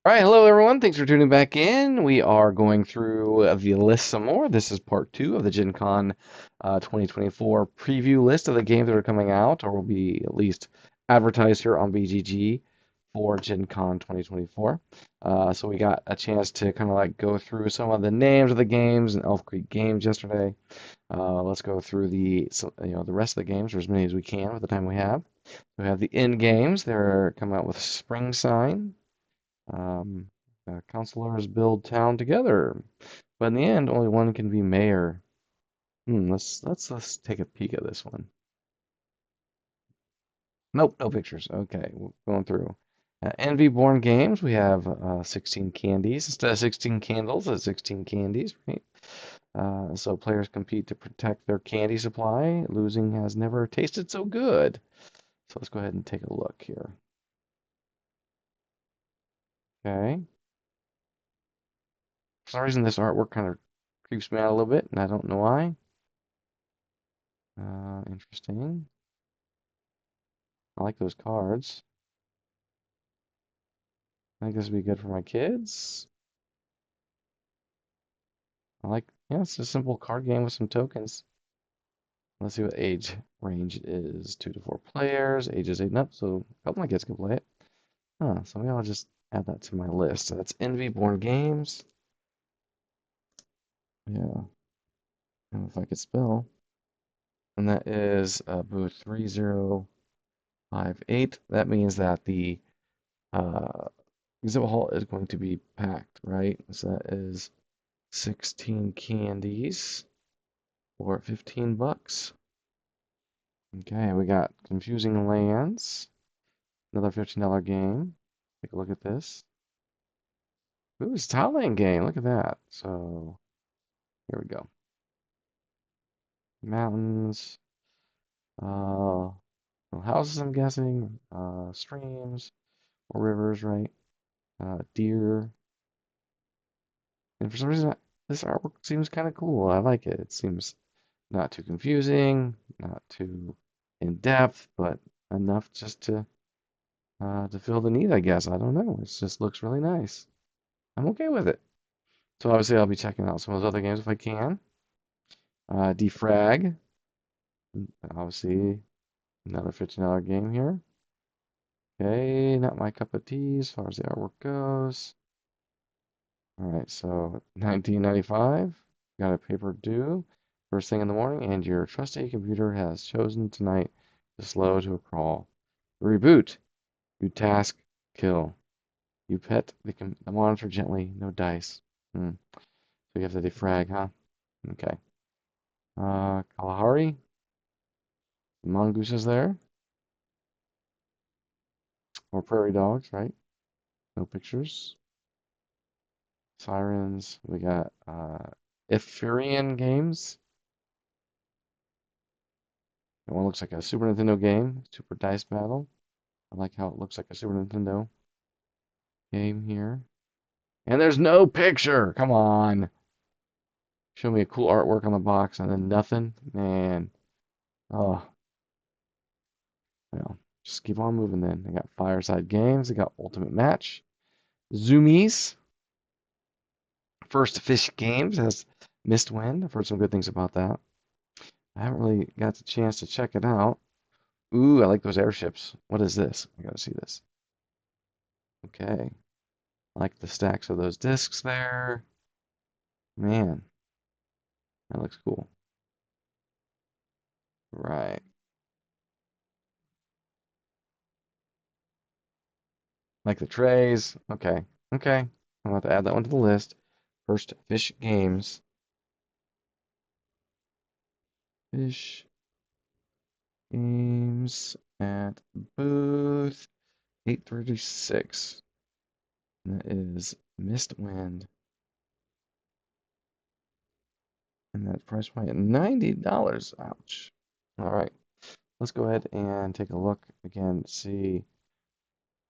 All right, hello everyone. Thanks for tuning back in. We are going through the list some more. This is part two of the Gen Con 2024 preview list of the games that are coming out, or will be at least advertised here on BGG for Gen Con 2024. So we got a chance to kind of like go through some of the names of the games and Elf Creek games yesterday. Let's go through the rest of the games, or as many as we can with the time we have. We have the end games. They're coming out with Spring Sign. Um, Councilors build town together, but in the end, only one can be mayor. Let's take a peek at this one. Nope, no pictures. Okay, we're going through. Envy Born Games, we have 16 candies instead of 16 candles. It's 16 candies, right? So players compete to protect their candy supply. Losing has never tasted so good. So let's go ahead and take a look here. Okay. For some reason, this artwork kind of creeps me out a little bit, and I don't know why. Interesting. I like those cards. I think this would be good for my kids. Yeah, it's a simple card game with some tokens. Let's see what age range it is. 2 to 4 players. Age is 8 and up, so a couple of my kids can play it. So maybe I'll just add that to my list. So that's Envy Born Games. Yeah, I don't know if I could spell. And that is booth 3058. That means that the uh, exhibit hall is going to be packed, right? So that is 16 candies for 15 bucks. Okay, we got Confusing Lands, another $15 game. Take a look at this. Ooh, it's a tile laying game. Look at that. So here we go. Mountains, uh, well, houses, I'm guessing, streams or rivers, right? Deer. And for some reason, this artwork seems kind of cool. I like it. It seems not too confusing, not too in depth, but enough just to fill the need, I guess. I don't know. It just looks really nice. I'm okay with it. So obviously I'll be checking out some of those other games if I can. Defrag, obviously another $15 game here. Okay, not my cup of tea as far as the artwork goes. All right, so 1995, got a paper due first thing in the morning, and your trusty computer has chosen tonight to slow to a crawl. Reboot. You task kill. You pet the monitor gently, no dice. So you have to defrag, huh? Okay. Kalahari. Mongoose is there. Or prairie dogs, right? No pictures. Sirens. We got Ifurian games. That one looks like a Super Nintendo game. Super Dice Battle. I like how it looks like a Super Nintendo game here. And there's no picture. Come on. Show me a cool artwork on the box and then nothing. Man. Oh, well. Just keep on moving then. They got Fireside Games. They got Ultimate Match. Zoomies. First Fish Games has Mistwind. I've heard some good things about that. I haven't really got the chance to check it out. Ooh, I like those airships. What is this? I gotta see this. Okay. I like the stacks of those discs there. Man, that looks cool. Right. Like the trays. Okay. Okay. I'm about to add that one to the list. First Fish Games. Fish Games at booth 836. And that is Mistwind. And that price point at $90. Ouch. All right. Let's go ahead and take a look again, see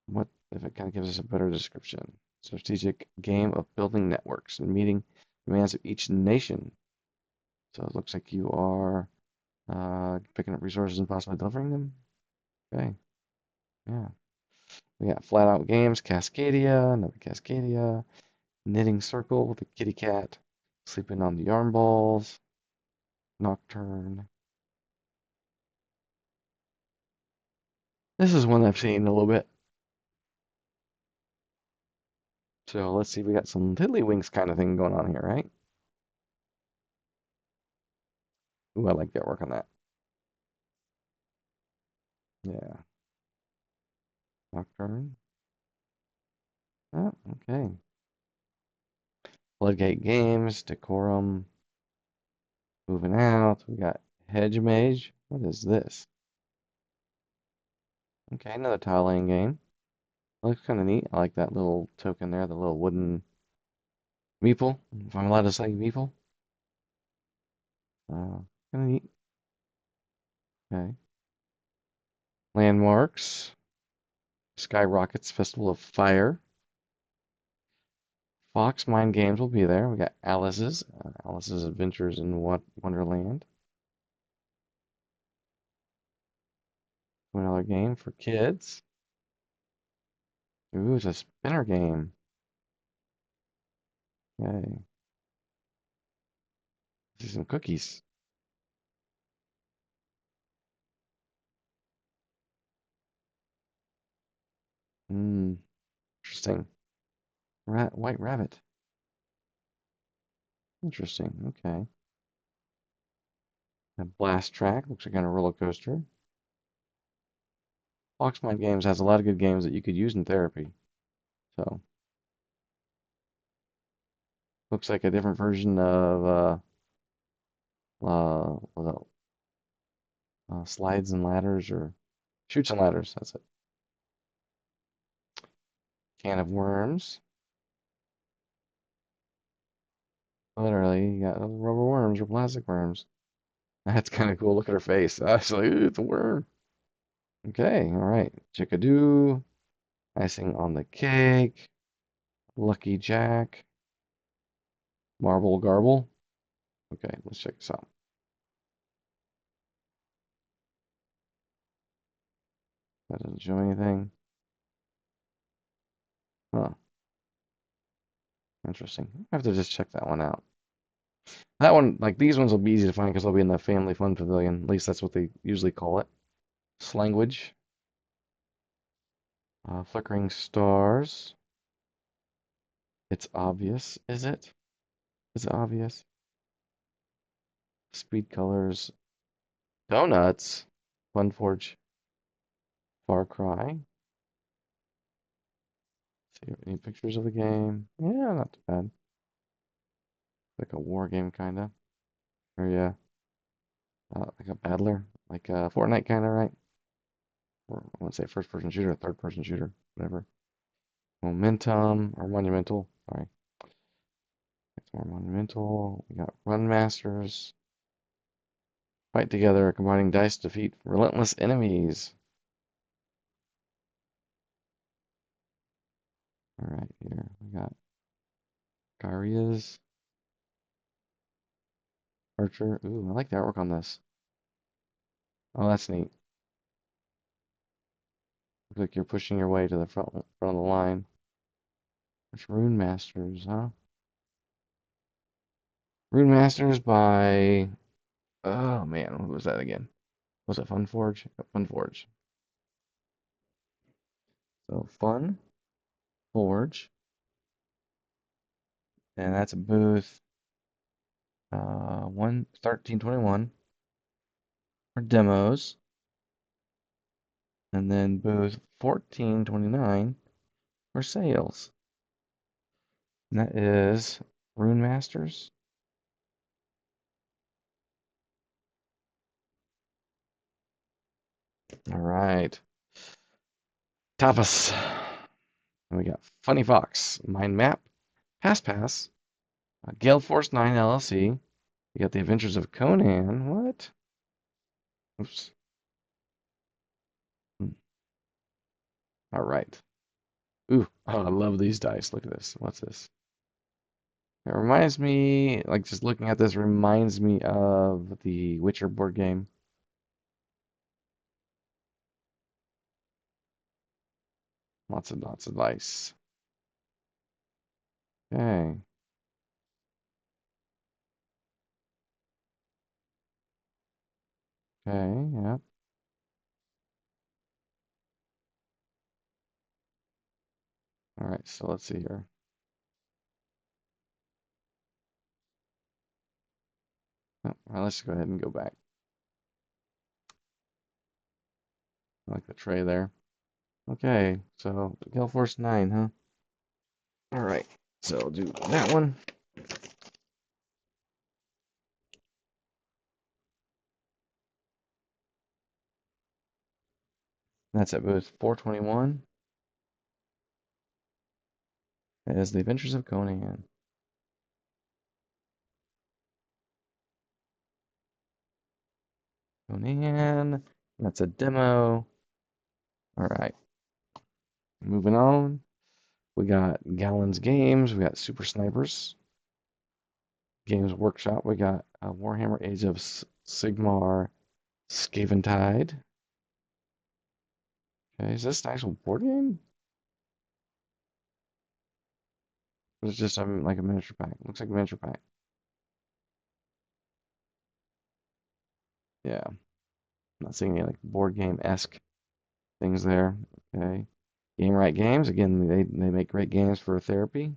what if it kind of gives us a better description. Strategic game of building networks and meeting demands of each nation. So it looks like you are picking up resources and possibly delivering them. Okay, yeah. We got Flat Out Games, Cascadia, another Cascadia, Knitting Circle with a kitty cat, sleeping on the yarn balls, Nocturne. This is one I've seen a little bit. So let's see, we got some tiddlywinks kind of thing going on here, right? Ooh, I like the artwork on that. Yeah, Nocturne. Oh, okay. Floodgate Games, Decorum, moving out. We got Hedge Mage. What is this? Okay, another tile laying game. Looks kind of neat. I like that little token there, the little wooden meeple, if I'm allowed to say meeple. Kind of neat. Okay. Landmarks. Skyrockets Festival of Fire. Fox Mind Games will be there. We got Alice's Adventures in Wonderland. Another game for kids. Ooh, it's a spinner game. Okay. See some cookies. Hmm, interesting. White rabbit. Interesting. Okay. A blast track. Looks like kind of roller coaster. Foxmind Games has a lot of good games that you could use in therapy. So, looks like a different version of what else? Slides and ladders or shoots and ladders. That's it. Can of worms. Literally, you got rubber worms or plastic worms. That's kind of cool. Look at her face. I was like, "Ooh, it's a worm." Okay, all right. Chickadoo. Icing on the cake. Lucky Jack. Marble Garble. Okay, let's check this out. That doesn't show anything. Huh, interesting. I have to just check that one out. That one, like these ones will be easy to find because they'll be in the Family Fun Pavilion. At least that's what they usually call it. Slanguage. Flickering Stars. It's obvious, is it? Is it obvious? Speed Colors. Donuts. Funforge. Far Cry. See any pictures of the game? Yeah, not too bad. Like a war game, kinda. Or yeah, like a battler, like a Fortnite kinda, right? Or I want to say first person shooter, third person shooter, whatever. Momentum or monumental. Sorry, it's more monumental. We got Run Masters. Fight together, combining dice to defeat relentless enemies. All right, here we got Garias, Archer. Ooh, I like the artwork on this. Oh, that's neat. Looks like you're pushing your way to the front of the line. It's Rune Masters, huh? Rune Masters by oh man, what was that again? Was it Funforge? Funforge. So Fun Forge, and that's a booth 1321 for demos, and then booth 1429 for sales. And that is Rune Masters. All right, tapas. And we got Funny Fox, Mind Map, Pass, Gale Force 9 LLC. We got The Adventures of Conan. What? Oops. Hmm. All right. Ooh, oh, I love these dice. Look at this. What's this? It reminds me, like just looking at this reminds me of the Witcher board game. Lots of dice. Okay. Okay, yeah. All right, so let's see here. Oh, well, let's go ahead and go back. I like the tray there. Okay, so Gale Force 9, huh? All right, so I'll do that one. That's at booth 421. That is The Adventures of Conan. Conan. That's a demo. All right, moving on. We got Gallons Games. We got Super Snipers. Games Workshop. We got Warhammer Age of Sigmar Scaventide. Okay, is this an actual board game? Or is it just like a miniature pack? Looks like a miniature pack. Yeah, not seeing any like board game-esque things there. Okay. Game Right Games. Again, they make great games for therapy.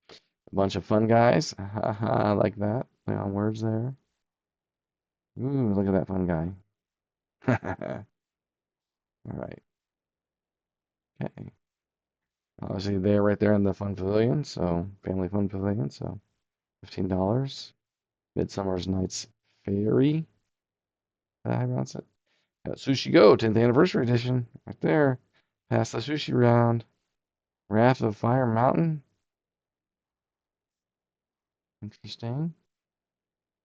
A bunch of fun guys. I like that. Play on words there. Ooh, look at that fun guy. All right. Okay. Obviously, they're right there in the Fun Pavilion, so Family Fun Pavilion, so $15. Midsummer's Night's Fairy. Is that how you pronounce it? Got Sushi Go, 10th Anniversary Edition, right there. Pass the sushi round. Wrath of Fire Mountain. Interesting.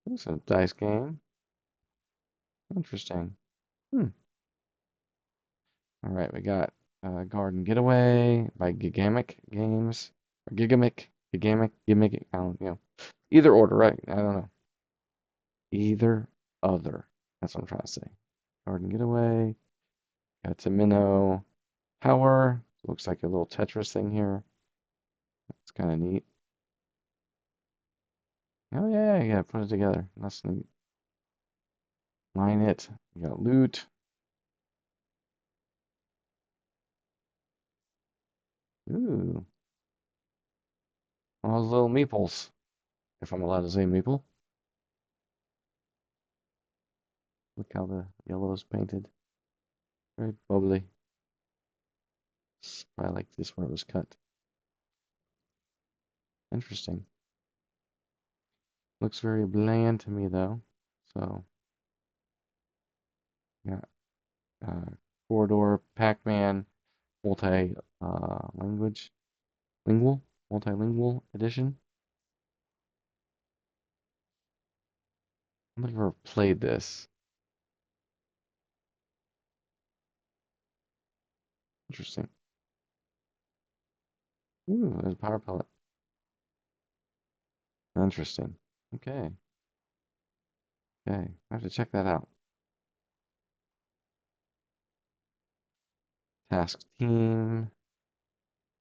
This is a dice game. Interesting. Hmm. All right, we got Garden Getaway by Gigamic Games. Or Gigamic. I don't, either order, right? I don't know. Either other. That's what I'm trying to say. Garden Getaway. Got Tamino Power. Looks like a little Tetris thing here. It's kind of neat. Oh yeah, yeah, put it together. That's neat. Line it. You got loot. Ooh, all those little meeples, if I'm allowed to say meeple. Look how the yellow is painted. Very bubbly. Probably like this where it was cut. Interesting. Looks very bland to me though. So yeah, uh, corridor, Pac-Man, multi language, lingual, multilingual edition. I don't think I've ever played this. Interesting. Ooh, there's a power pellet. Interesting. Okay. Okay. I have to check that out. Task Team,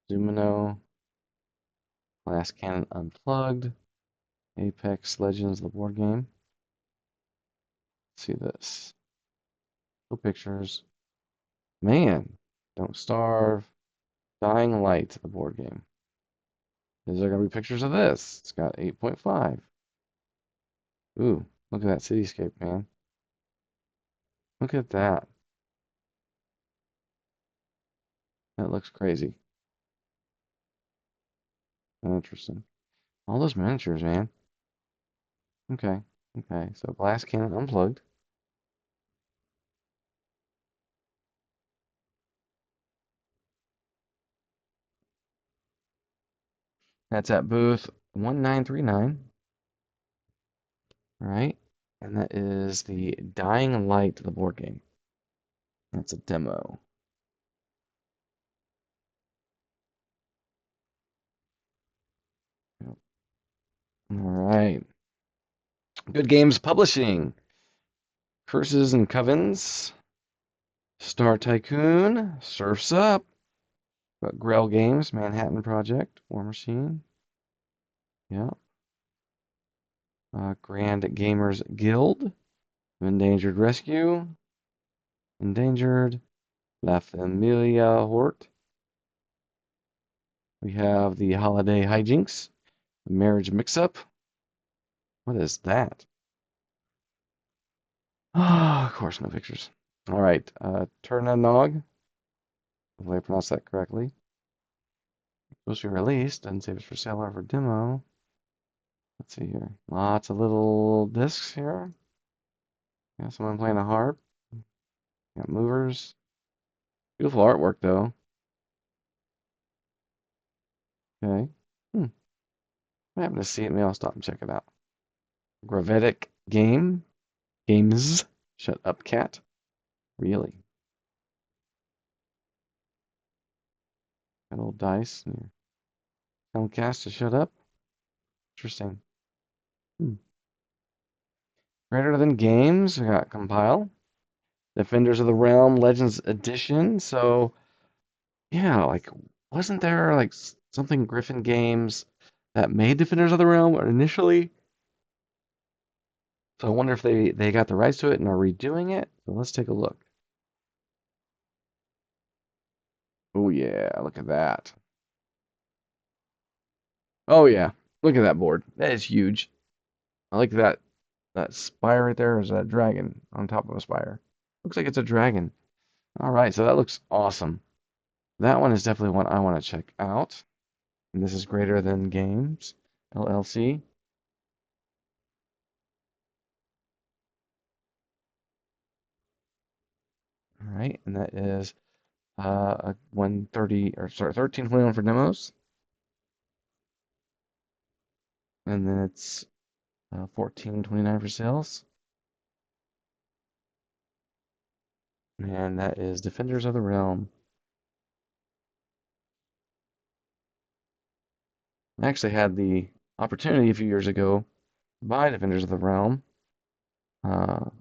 Zumino, Glass Cannon Unplugged, Apex Legends, the board game. Let's see this. No pictures. Man, Don't Starve, Dying Light, the board game. Is there gonna be pictures of this? It's got 8.5. Ooh, look at that cityscape, man. Look at that. That looks crazy. Interesting. All those miniatures, man. Okay. Okay. So Glass Cannon Unplugged. That's at booth 1939. All right. And that is the Dying Light, the board game. That's a demo. Yep. All right. Good Games Publishing. Curses and Covens. Star Tycoon. Surf's Up. Got Grell Games, Manhattan Project, War Machine. Yeah. Grand Gamers Guild, Endangered Rescue, Endangered, La Familia Hort. We have the Holiday Hijinks, Marriage Mix-Up. What is that? Ah, of course, no pictures. All right, Turnanog. Hopefully I pronounced that correctly. Supposed to be released. Doesn't say if it's for sale or for demo. Let's see here. Lots of little discs here. Got someone playing a harp. Got movers. Beautiful artwork, though. Okay. If I happen to see it, maybe I'll stop and check it out. Gravetic Game. Games. Shut up, cat. Really? Got a little dice. Tell cast to shut up. Interesting. Greater than games. We got compile. Defenders of the Realm Legends Edition. So yeah, like wasn't there like something Griffin Games that made Defenders of the Realm initially? So I wonder if they got the rights to it and are redoing it. So let's take a look. Oh yeah, look at that. Oh yeah, look at that board. That is huge. I like that spire right there. Is that dragon on top of a spire? Looks like it's a dragon. All right, so that looks awesome. That one is definitely one I want to check out. And this is Greater Than Games, LLC. All right, and that is 130 or sorry 13.21 for demos, and then it's 14.29 for sales, and that is Defenders of the Realm. I actually had the opportunity a few years ago to buy Defenders of the Realm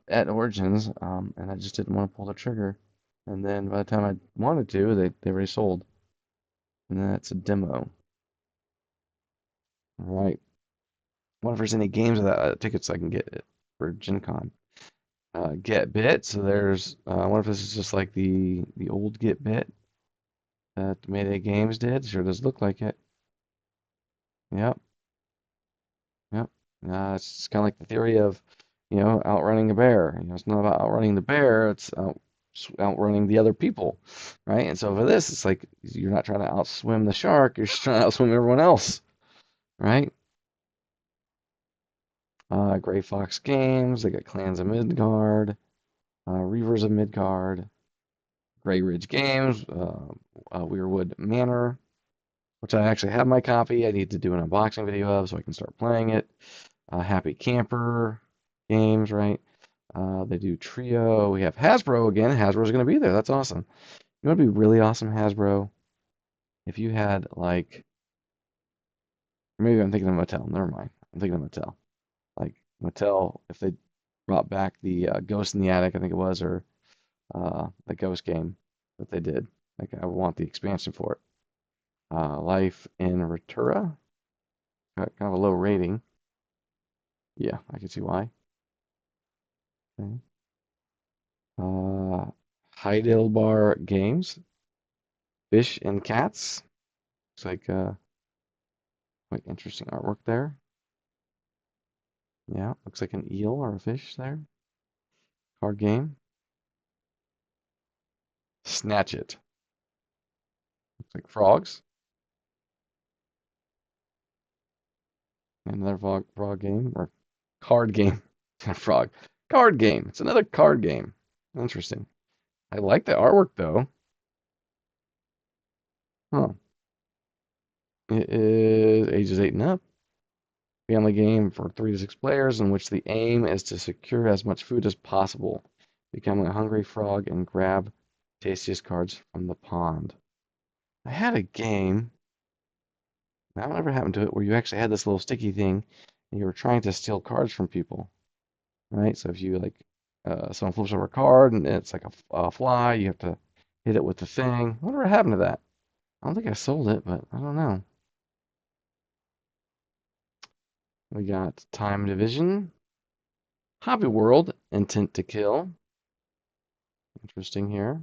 at Origins, and I just didn't want to pull the trigger. And then by the time I wanted to, they already sold, and that's a demo. All right. I wonder if there's any games of that tickets I can get it for Gen Con. Get Bit. So there's. I wonder if this is just like the old Get Bit that Mayday Games did. Sure does look like it. Yep. Yep. It's kind of like the theory of, outrunning a bear. It's not about outrunning the bear. It's outrunning the other people, right? And so for this, it's like you're not trying to outswim the shark. You're just trying to outswim everyone else, right? Gray Fox Games. They got Clans of Midgard, Reavers of Midgard. Grey Ridge Games, Weirwood Manor, which I actually have my copy. I need to do an unboxing video of so I can start playing it. Happy Camper Games, right? They do Trio. We have Hasbro again. Hasbro's going to be there. That's awesome. You know what would be really awesome, Hasbro? If you had, like, maybe I'm thinking of Mattel. Never mind. I'm thinking of Mattel. Like, Mattel, if they brought back the Ghost in the Attic, I think it was, or the Ghost game that they did. Like, I want the expansion for it. Life in Retura. Got kind of a low rating. Yeah, I can see why. Okay. Uh, Heidelbar Games. Fish and Cats. Looks like quite interesting artwork there. Yeah, looks like an eel or a fish there. Card game. Snatch It. Looks like frogs. Another frog game or card game. Frog. Card game. It's another card game. Interesting. I like the artwork though. Huh. It is ages 8 and up. Family game for 3 to 6 players in which the aim is to secure as much food as possible, becoming a hungry frog and grab tastiest cards from the pond. I had a game, I don't know whatever happened to it, where you actually had this little sticky thing and you were trying to steal cards from people, right? So if you like, someone flips over a card and it's like a fly, you have to hit it with the thing. Whatever happened to that? I don't think I sold it, but I don't know. We got Time Division, Hobby World, Intent to Kill. Interesting here.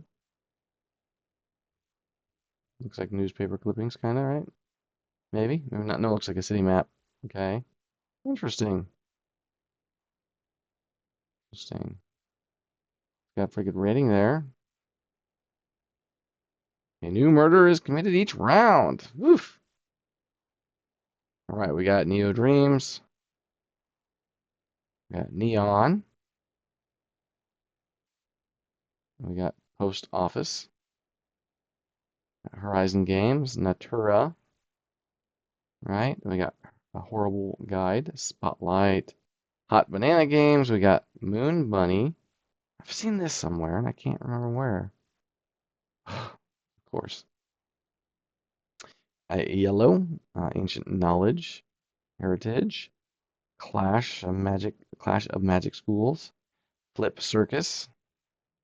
Looks like newspaper clippings, kind of, right? Maybe. Maybe not. No, it looks like a city map. Okay. Interesting. Interesting. Got a pretty good rating there. A new murder is committed each round. Woof. All right, we got Neo Dreams. We got Neon. We got Post Office. Horizon Games. Natura. Right. We got A Horrible Guide. Spotlight. Hot Banana Games. We got Moon Bunny. I've seen this somewhere and I can't remember where. Of course. Yellow. Ancient Knowledge. Heritage. Clash of Magic Schools. Flip Circus.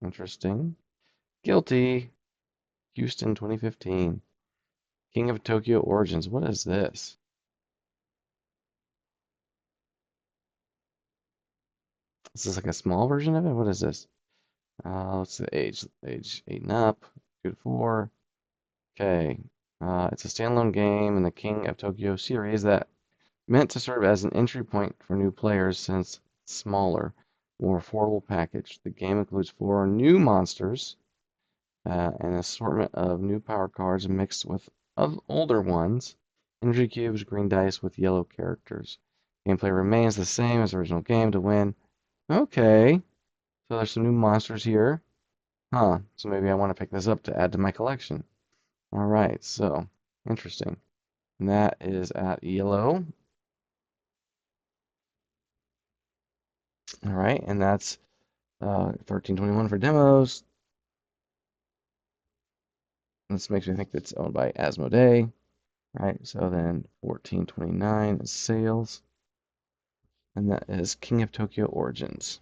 Interesting. Guilty. Houston 2015. King of Tokyo Origins. What is this? Is this like a small version of it? What is this? Let's see the age. Age 8 and up. 2 to 4. Okay. It's a standalone game in the King of Tokyo series that meant to serve as an entry point for new players since it's smaller, more affordable package. The game includes 4 new monsters, an assortment of new power cards mixed with older ones, energy cubes, green dice with yellow characters. Gameplay remains the same as the original game to win. Okay, so there's some new monsters here. Huh, so maybe I want to pick this up to add to my collection. All right, so interesting. And that is at yellow. All right, and that's 13.21 for demos. This makes me think it's owned by Asmodee. Right, so then 14.29 is sales, and that is King of Tokyo Origins.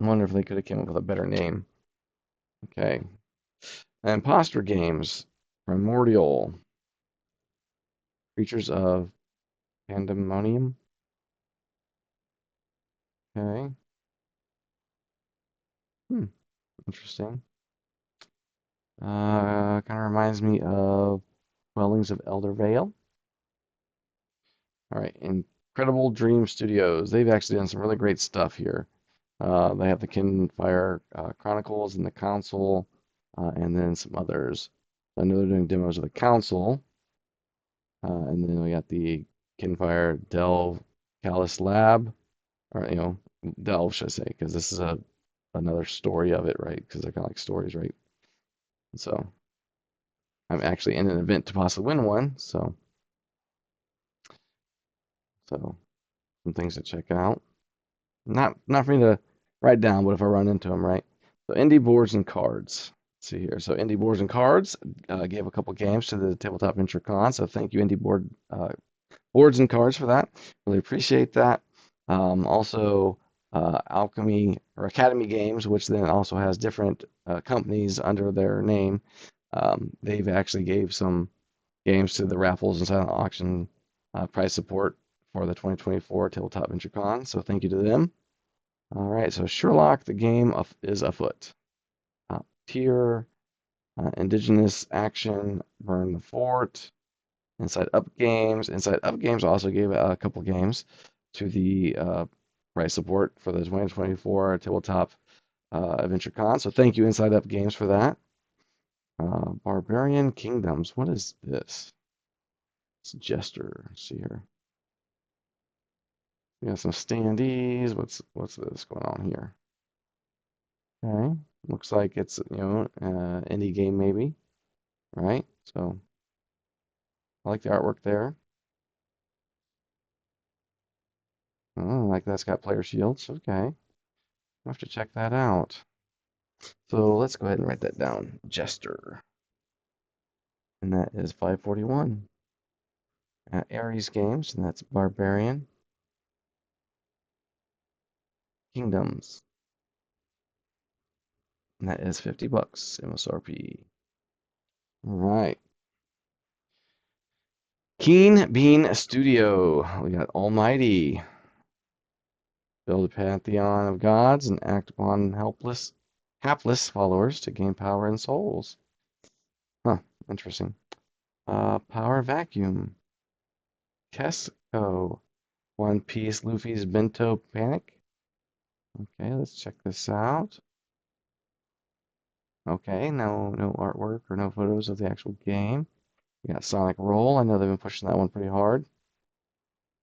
I wonder if they could have came up with a better name. Okay, Imposter Games, Primordial, Creatures of Pandemonium. Okay, interesting. Kind of reminds me of Dwellings of Elder Vale. All right, Incredible Dream Studios. They've actually done some really great stuff here. They have the Kinfire Chronicles and the Council, and then some others. I know they're doing demos of the Council, and then we got the Kinfire Delve Callus Lab, or Delve, should I say, because this is another story of it, right? Because they're kind of like stories, right? So I'm actually in an event to possibly win one, so some things to check out. Not for me to write down, but if I run into them, right? So indie boards and cards. Let's see here. So indie boards and cards gave a couple games to the Tabletop Adventure Con. So thank you, indie boards and cards for that. Really appreciate that. Also, Alchemy or Academy Games, which then also has different companies under their name. They've actually gave some games to the raffles and silent auction prize support for the 2024 Tabletop Adventure Con. So thank you to them. All right, so Sherlock, the game is afoot. Tier, Indigenous Action, Burn the Fort, Inside Up Games. Inside Up Games also gave a couple games to the prize support for the 2024 Tabletop Adventure Con. So thank you, Inside Up Games, for that. Barbarian Kingdoms. What is this? It's Jester. Let's see here. We got some standees. What's this going on here? Okay, looks like it's indie game maybe, right? So I like the artwork there. Oh, like that's got player shields. Okay, I'll have to check that out. So let's go ahead and write that down. Jester, and that is 541. Ares Games, and that's Barbarian Kingdoms. And that is $50 MSRP. All right. Keen Bean Studio. We got Almighty. Build a pantheon of gods and act upon hapless followers to gain power and souls. Huh, interesting. Power Vacuum. Tesco. One Piece Luffy's Bento Panic. Okay, let's check this out. Okay, no artwork or no photos of the actual game. We got Sonic Roll. I know they've been pushing that one pretty hard.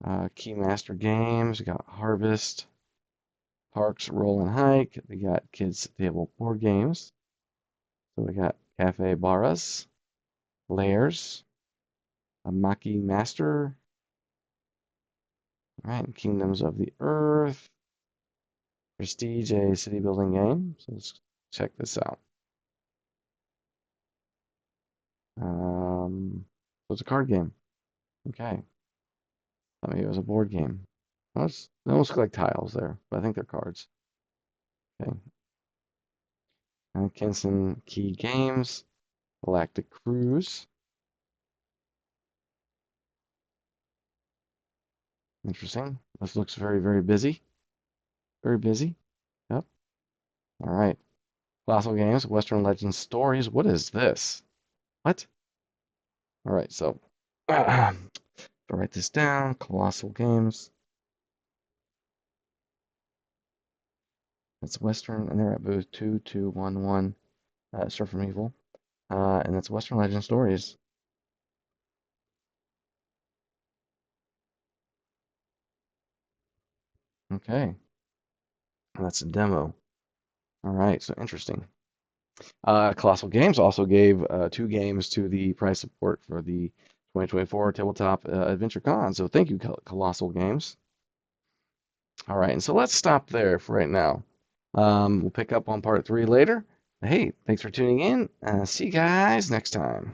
Keymaster Games. We got Harvest. Parks Roll and Hike. We got Kids Table Board Games. So we got Cafe Barras, Layers, a Maki Master. All right, Kingdoms of the Earth. Prestige, a city building game. So let's check this out. So it's a card game. Okay. Thought maybe it was a board game. Well, they almost look like tiles there, but I think they're cards. Okay. Kenson Key Games, Galactic Cruise. Interesting. This looks very, very busy. Very busy. Yep. All right. Colossal Games, Western Legends Stories. What is this? What? All right, so I'll write this down. Colossal Games. That's Western, and they're at booth 2211. Surf from Evil. And that's Western Legend Stories. Okay. And that's a demo. All right, so interesting. Colossal Games also gave 2 games to the prize support for the 2024 Tabletop Adventure Con. So thank you, Colossal Games. All right, and so let's stop there for right now. We'll pick up on part 3 later. Hey, thanks for tuning in. See you guys next time.